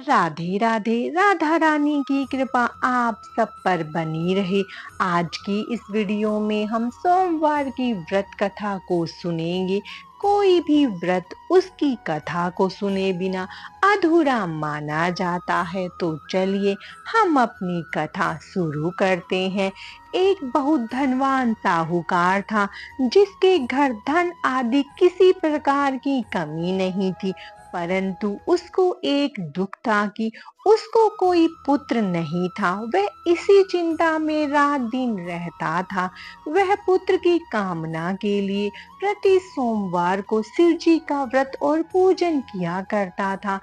राधे राधे। राधा रानी की कृपा आप सब पर बनी रहे। आज की इस वीडियो में हम सोमवार की व्रत कथा को सुनेंगे। कोई भी व्रत उसकी कथा को सुने बिना अधूरा माना जाता है। तो चलिए हम अपनी कथा शुरू करते हैं। एक बहुत धनवान साहूकार था, जिसके घर धन आदि किसी प्रकार की कमी नहीं थी। परंतु उसको एक दुख था कि उसको कोई पुत्र नहीं था। वह इसी चिंता में रात दिन रहता था। वह पुत्र की कामना के लिए प्रति सोमवार को शिव जी का व्रत और पूजन किया करता था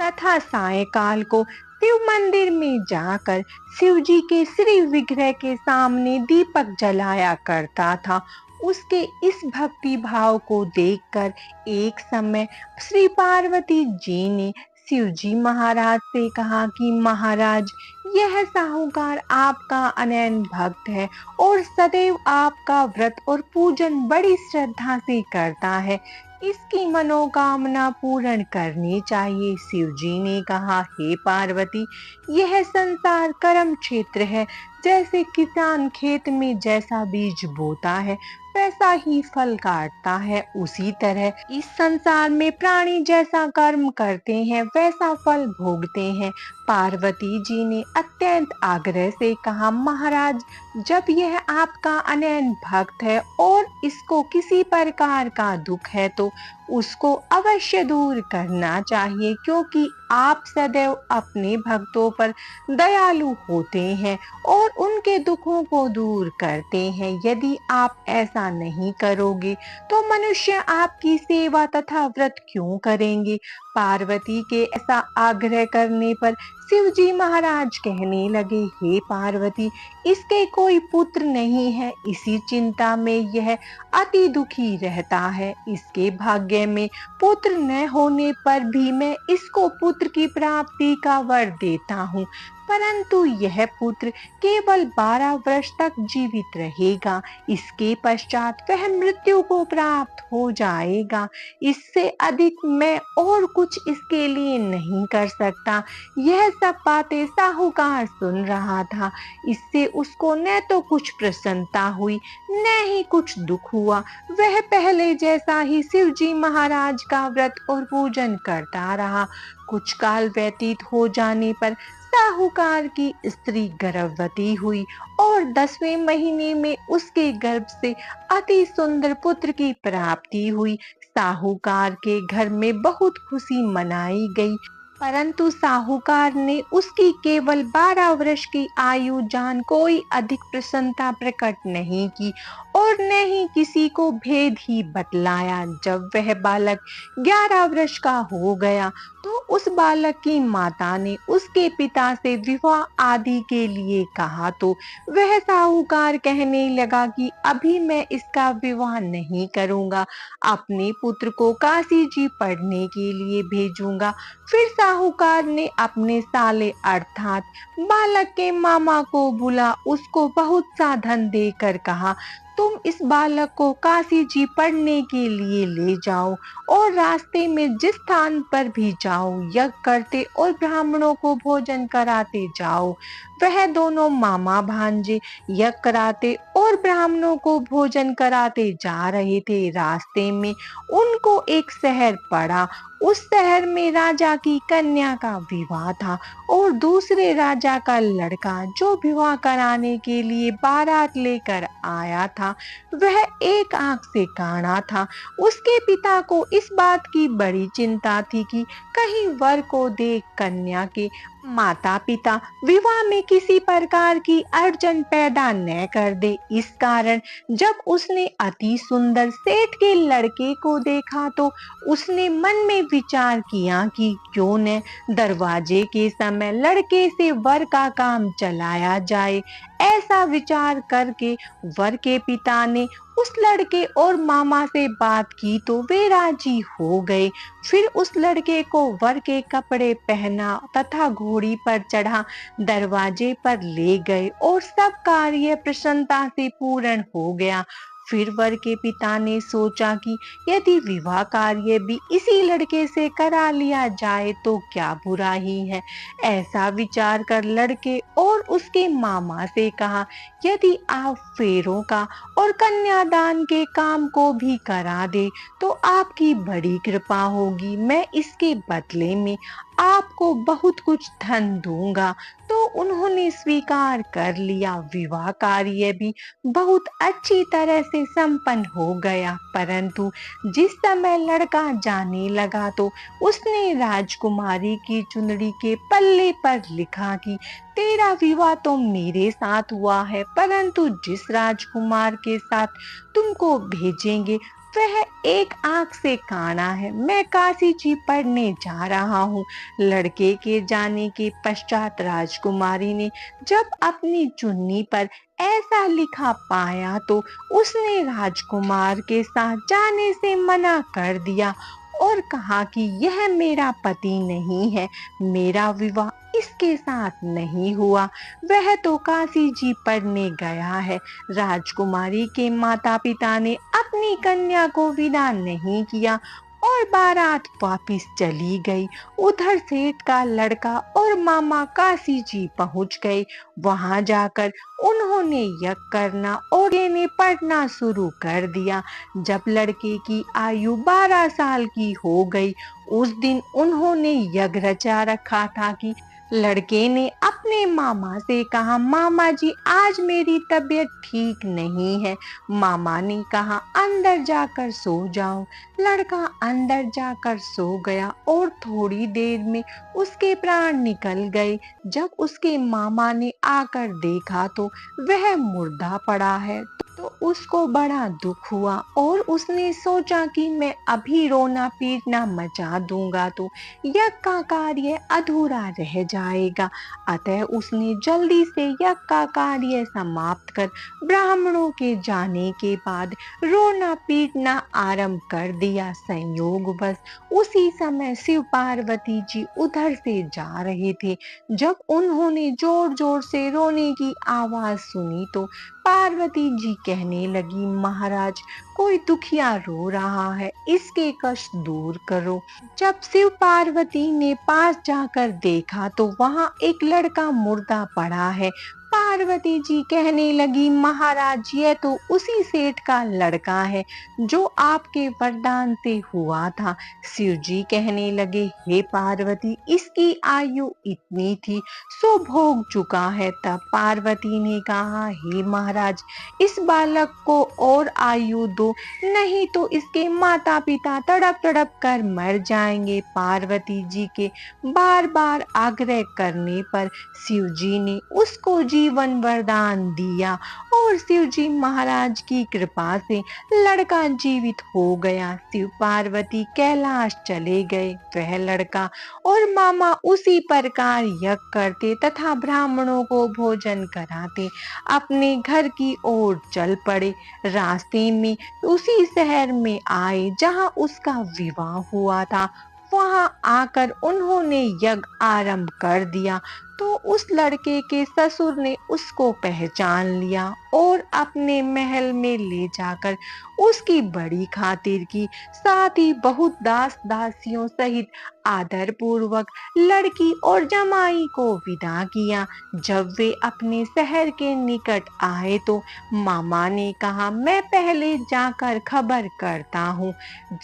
तथा सायकाल को शिव मंदिर में जाकर शिव जी के श्री विग्रह के सामने दीपक जलाया करता था। उसके इस भक्ति भाव को देखकर एक समय श्री पार्वती जी ने शिव जी महाराज से कहा कि महाराज, यह साहूकार आपका अनन्य भक्त है और सदैव आपका व्रत और पूजन बड़ी श्रद्धा से करता है। इसकी मनोकामना पूर्ण करनी चाहिए। शिव जी ने कहा, हे पार्वती, यह संसार कर्म क्षेत्र है। जैसे किसान खेत में जैसा बीज बोता है वैसा ही फल काटता है, उसी तरह इस संसार में प्राणी जैसा कर्म करते हैं वैसा फल भोगते हैं। पार्वती जी ने अत्यंत आग्रह से कहा, महाराज, जब यह आपका अनन्य भक्त है और इसको किसी प्रकार का दुख है तो उसको अवश्य दूर करना चाहिए, क्योंकि आप सदैव अपने भक्तों पर दयालु होते हैं और उनके दुखों को दूर करते हैं। यदि आप ऐसा नहीं करोगे तो मनुष्य आपकी सेवा तथा व्रत क्यों करेंगे। पार्वती के ऐसा आग्रह करने पर शिव जी महाराज कहने लगे, हे पार्वती, इसके कोई पुत्र नहीं है। इसी चिंता में यह अति दुखी रहता है। इसके भाग्य में पुत्र न होने पर भी मैं इसको पुत्र की प्राप्ति का वर देता हूँ, परंतु यह पुत्र केवल 12 वर्ष तक जीवित रहेगा। इसके पश्चात वह मृत्यु को प्राप्त हो जाएगा। इससे अधिक मैं और कुछ इसके लिए नहीं कर सकता। यह सब बातें साहूकार सुन रहा था। इससे उसको न तो कुछ प्रसन्नता हुई न ही कुछ दुख हुआ। वह पहले जैसा ही शिव जी महाराज का व्रत और पूजन करता रहा। कुछ काल व्यतीत हो जाने पर साहूकार की स्त्री गर्भवती हुई और 10वें महीने में उसके गर्भ से अति सुंदर पुत्र की प्राप्ति हुई। साहूकार के घर में बहुत खुशी मनाई गई, परंतु साहूकार ने उसकी केवल 12 वर्ष की आयु जान कोई अधिक प्रसन्नता प्रकट नहीं की और न ही किसी को भेद ही बतलाया। जब वह बालक 11 वर्ष का हो गया तो उस बालक की माता ने उसके पिता से विवाह आदि के लिए कहा, तो वह साहूकार कहने लगा कि अभी मैं इसका विवाह नहीं करूंगा, अपने पुत्र को काशी जी पढ़ने के लिए भेजूंगा। फिर साहूकार ने अपने साले अर्थात बालक के मामा को बुला उसको बहुत सा धन देकर कहा, तुम इस बालक को काशी जी पढ़ने के लिए ले जाओ और रास्ते में जिस स्थान पर भी जाओ यज्ञ करते और ब्राह्मणों को भोजन कराते जाओ। वह दोनों मामा भांजे यज्ञ कराते और ब्राह्मणों को भोजन कराते जा रहे थे। रास्ते में उनको एक शहर पड़ा। उस शहर में राजा की कन्या का विवाह था और दूसरे राजा का लड़का जो विवाह कराने के लिए बारात लेकर आया था वह एक आंख से काना था। उसके पिता को इस बात की बड़ी चिंता थी कि कहीं वर को देख कन्या के माता पिता विवाह में किसी प्रकार की अड़चन पैदा न कर दे। इस कारण जब उसने अति सुंदर सेठ के लड़के को देखा तो उसने मन में विचार किया कि क्यों न दरवाजे के समय लड़के से वर का काम चलाया जाए। ऐसा विचार करके वर के पिता ने उस लड़के और मामा से बात की तो वे राजी हो गए। फिर उस लड़के को वर के कपड़े पहना तथा घोड़ी पर चढ़ा दरवाजे पर ले गए और सब कार्य प्रसन्नता से पूर्ण हो गया। फिर वर के पिता ने सोचा कि यदि विवाह कार्य भी इसी लड़के से करा लिया जाए तो क्या बुरा ही है। ऐसा विचार कर लड़के और उसके मामा से कहा, यदि आप फेरों का और कन्यादान के काम को भी करा दे तो आपकी बड़ी कृपा होगी। मैं इसके बदले में आपको बहुत कुछ धन दूंगा। तो उन्होंने स्वीकार कर लिया। विवाह कार्य भी बहुत अच्छी तरह से संपन्न हो गया, परंतु जिस समय लड़का जाने लगा तो उसने राजकुमारी की चुनरी के पल्ले पर लिखा कि तेरा विवाह तो मेरे साथ हुआ है, परंतु जिस राजकुमार के साथ तुमको भेजेंगे वह एक आंख से काना है। मैं काशी जी पढ़ने जा रहा हूँ। लड़के के जाने के पश्चात राजकुमारी ने जब अपनी चुन्नी पर ऐसा लिखा पाया तो उसने राजकुमार के साथ जाने से मना कर दिया और कहा कि यह मेरा पति नहीं है, मेरा विवाह इसके साथ नहीं हुआ, वह तो काशी जी पढ़ने गया है। राजकुमारी के माता पिता ने अपनी कन्या को विदा नहीं किया और बारात वापिस चली गई। उधर सेठ का लड़का और मामा काशी जी पहुंच गए। वहां जाकर उन्होंने यज्ञ करना और ने पढ़ना शुरू कर दिया। जब लड़के की आयु 12 साल की हो गई, उस दिन उन्होंने यज्ञ रचा रखा था कि लड़के ने अपने मामा से कहा, मामा जी आज मेरी तबीयत ठीक नहीं है। मामा ने कहा, अंदर जाकर सो जाओ। लड़का अंदर जाकर सो गया और थोड़ी देर में उसके प्राण निकल गए। जब उसके मामा ने आकर देखा तो वह मुर्दा पड़ा है तो उसको बड़ा दुख हुआ और उसने सोचा कि मैं अभी रोना पीटना मचा दूंगा तो यज्ञ का कार्य अधूरा रह जाएगा। अतः उसने जल्दी से यज्ञ का कार्य समाप्त कर ब्राह्मणों के जाने के बाद रोना पीटना आरंभ कर दिया। संयोगवश उसी समय शिव पार्वती जी उधर से जा रहे थे। जब उन्होंने जोर जोर से रोने की आवाज सुनी तो पार्वती जी कहने लगी, महाराज कोई दुखिया रो रहा है, इसके कष्ट दूर करो। जब शिव पार्वती ने पास जाकर देखा तो वहां एक लड़का मुर्दा पड़ा है। पार्वती जी कहने लगी, महाराज यह तो उसी सेठ का लड़का है जो आपके वरदान से हुआ था। शिव जी कहने लगे, हे पार्वती इसकी आयु इतनी थी सो भोग चुका है। तब पार्वती ने कहा, हे महाराज इस बालक को और आयु दो, नहीं तो इसके माता पिता तड़प तड़प कर मर जाएंगे। पार्वती जी के बार बार आग्रह करने पर शिव जी ने उसको जीवन वरदान दिया और शिव जी महाराज की कृपा से लड़का जीवित हो गया। शिव पार्वती कैलाश चले गए। वह लड़का और मामा उसी प्रकार यज्ञ करते तथा ब्राह्मणों को भोजन कराते अपने घर की ओर चल पड़े। रास्ते में उसी शहर में आए जहां उसका विवाह हुआ था। वहां आकर उन्होंने यज्ञ आरंभ कर दिया तो उस लड़के के ससुर ने उसको पहचान लिया और अपने महल में ले जाकर उसकी बड़ी खातिर की, साथ ही बहुत दास दासियों सहित आदर पूर्वक लड़की और जमाई को विदा किया। जब वे अपने शहर के निकट आए तो मामा ने कहा, मैं पहले जाकर खबर करता हूँ।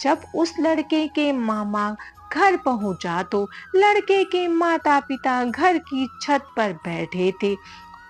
जब उस लड़के के मामा घर पहुंचा तो लड़के के माता पिता घर की छत पर बैठे थे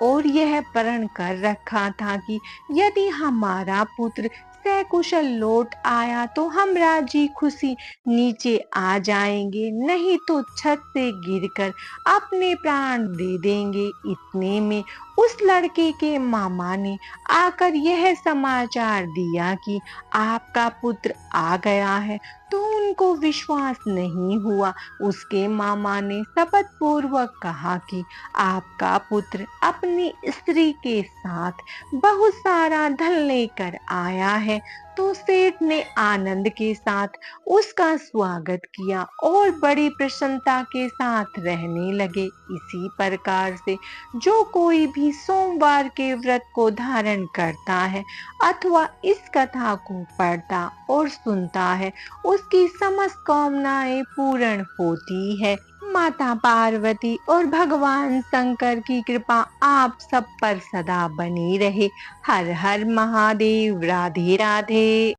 और यह प्रण कर रखा था कि यदि हमारा पुत्र सकुशल लौट आया तो हम राजी खुशी नीचे आ जाएंगे, नहीं तो छत से गिरकर अपने प्राण दे देंगे। इतने में उस लड़के के मामा ने आकर यह समाचार दिया कि आपका पुत्र आ गया है, तो उनको विश्वास नहीं हुआ। उसके मामा ने शपथ पूर्वक कहा कि आपका पुत्र अपनी स्त्री के साथ बहुत सारा धन लेकर आया है, तो सेठ ने आनंद के साथ उसका स्वागत किया और बड़ी प्रसन्नता के साथ रहने लगे। इसी प्रकार से जो कोई भी सोमवार के व्रत को धारण करता है अथवा इस कथा को पढ़ता और सुनता है, उसकी समस्त कामनाएं पूर्ण होती है। माता पार्वती और भगवान शंकर की कृपा आप सब पर सदा बनी रहे। हर हर महादेव। राधे राधे।